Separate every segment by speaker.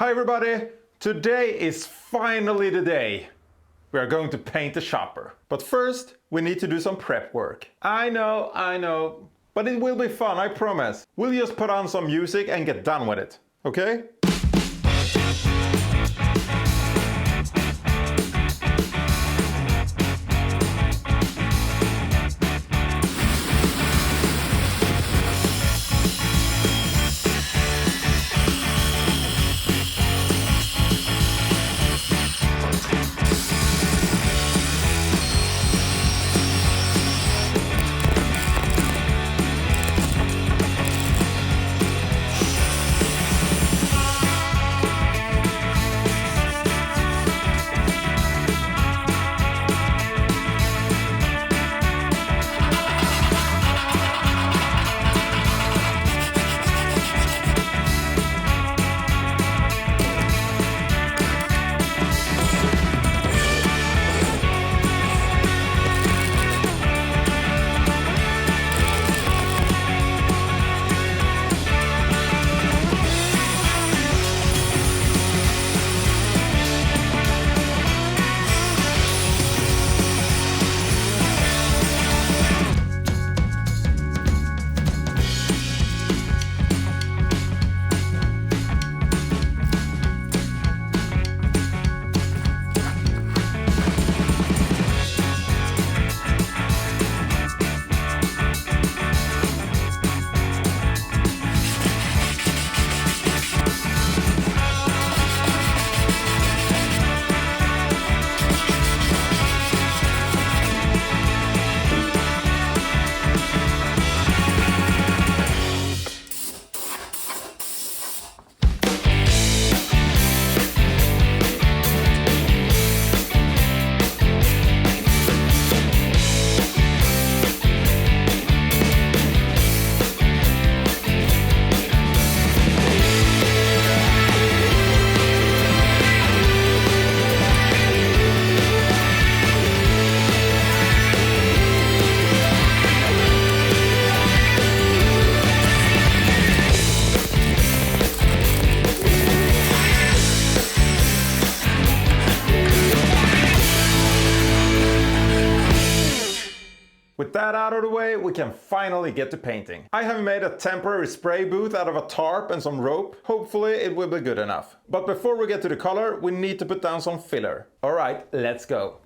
Speaker 1: Hi everybody! Today is finally the day we are going to paint the chopper. But first, we need to do some prep work. I know, but it will be fun, I promise. We'll just put on some music and get done with it, okay? With that out of the way, we can finally get to painting. I have made a temporary spray booth out of a tarp and some rope. Hopefully it will be good enough. But before we get to the color, we need to put down some filler. Alright, let's go.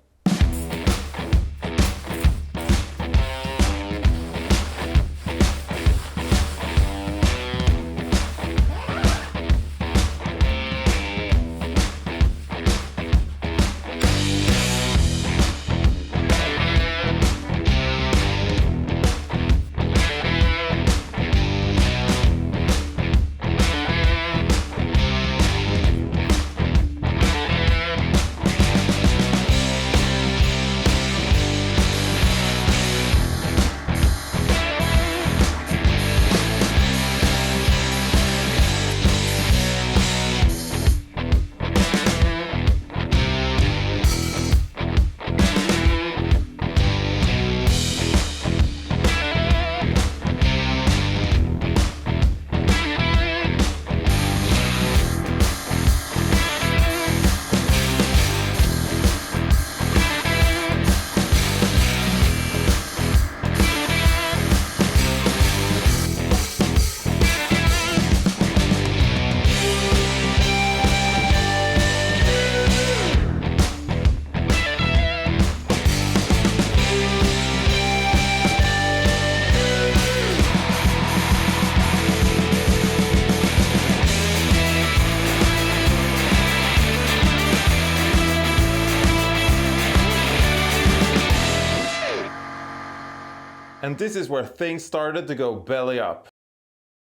Speaker 1: And this is where things started to go belly up.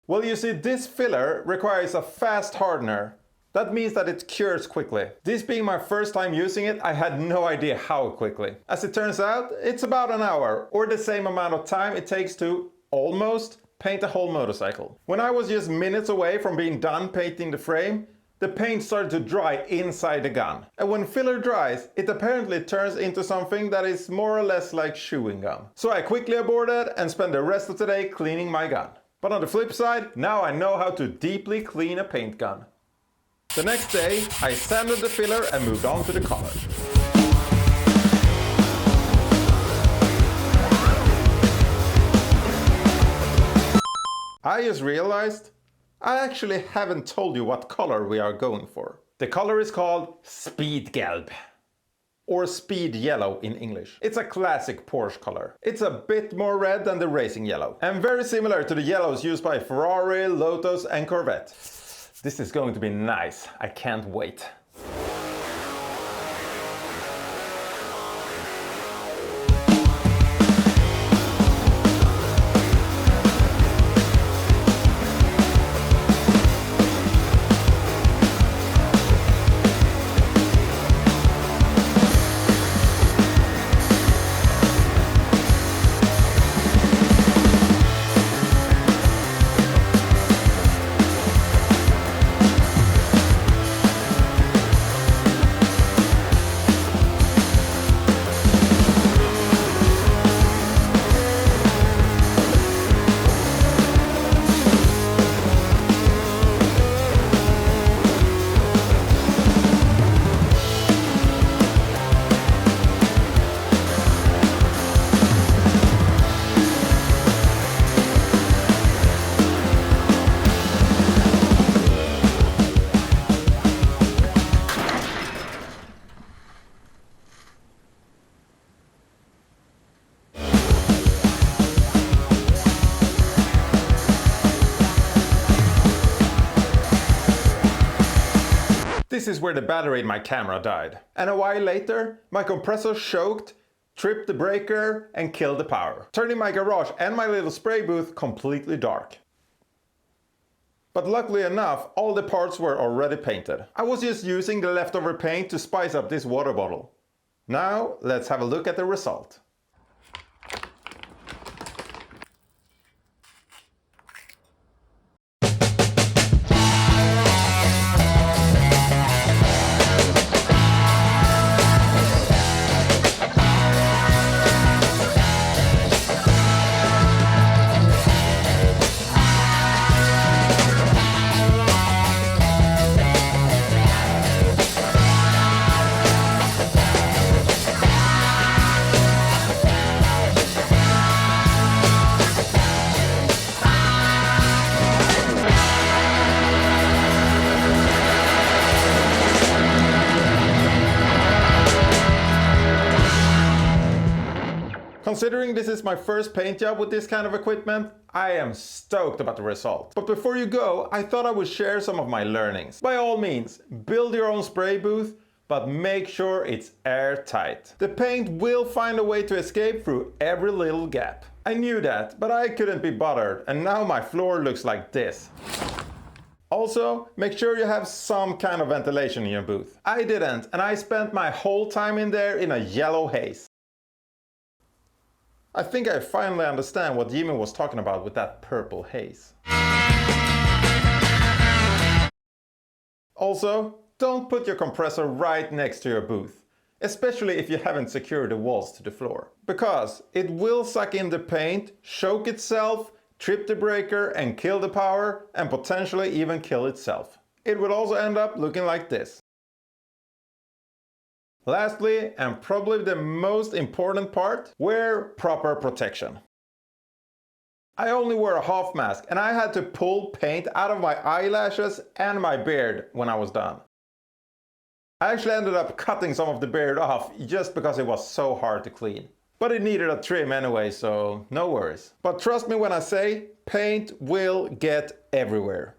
Speaker 1: Well, you see, this filler requires a fast hardener. That means that it cures quickly. This being my first time using it, I had no idea how quickly. As it turns out, it's about an hour, or the same amount of time it takes to, almost, paint a whole motorcycle. When I was just minutes away from being done painting the frame, the paint started to dry inside the gun. And when filler dries, it apparently turns into something that is more or less like chewing gum. So I quickly aborted and spent the rest of the day cleaning my gun. But on the flip side, now I know how to deeply clean a paint gun. The next day, I sanded the filler and moved on to the color. I just realized I actually haven't told you what color we are going for. The color is called Speedgelb, or speed yellow in English. It's a classic Porsche color. It's a bit more red than the racing yellow, and very similar to the yellows used by Ferrari, Lotus and Corvette. This is going to be nice. I can't wait. This is where the battery in my camera died. And a while later, my compressor choked, tripped the breaker and killed the power, turning my garage and my little spray booth completely dark. But luckily enough, all the parts were already painted. I was just using the leftover paint to spice up this water bottle. Now, let's have a look at the result. Considering this is my first paint job with this kind of equipment, I am stoked about the result. But before you go, I thought I would share some of my learnings. By all means, build your own spray booth, but make sure it's airtight. The paint will find a way to escape through every little gap. I knew that, but I couldn't be bothered, and now my floor looks like this. Also, make sure you have some kind of ventilation in your booth. I didn't, and I spent my whole time in there in a yellow haze. I think I finally understand what Jimmy was talking about with that purple haze. Also, don't put your compressor right next to your booth, especially if you haven't secured the walls to the floor, because it will suck in the paint, choke itself, trip the breaker and kill the power, and potentially even kill itself. It would also end up looking like this. Lastly, and probably the most important part, wear proper protection. I only wore a half mask and I had to pull paint out of my eyelashes and my beard when I was done. I actually ended up cutting some of the beard off just because it was so hard to clean. But it needed a trim anyway, so no worries. But trust me when I say, paint will get everywhere.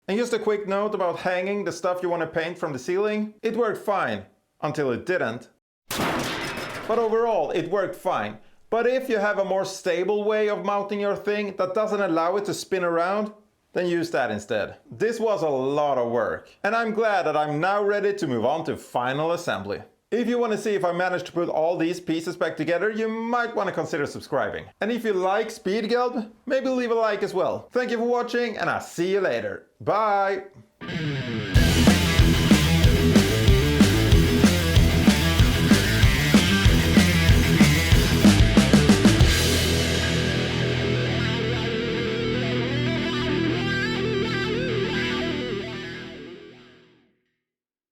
Speaker 1: And just a quick note about hanging the stuff you want to paint from the ceiling. It worked fine, until it didn't. But overall, it worked fine. But if you have a more stable way of mounting your thing that doesn't allow it to spin around, then use that instead. This was a lot of work, and I'm glad that I'm now ready to move on to final assembly. If you want to see if I managed to put all these pieces back together, you might want to consider subscribing. And if you like Speedgelb, maybe leave a like as well. Thank you for watching, and I'll see you later. Bye!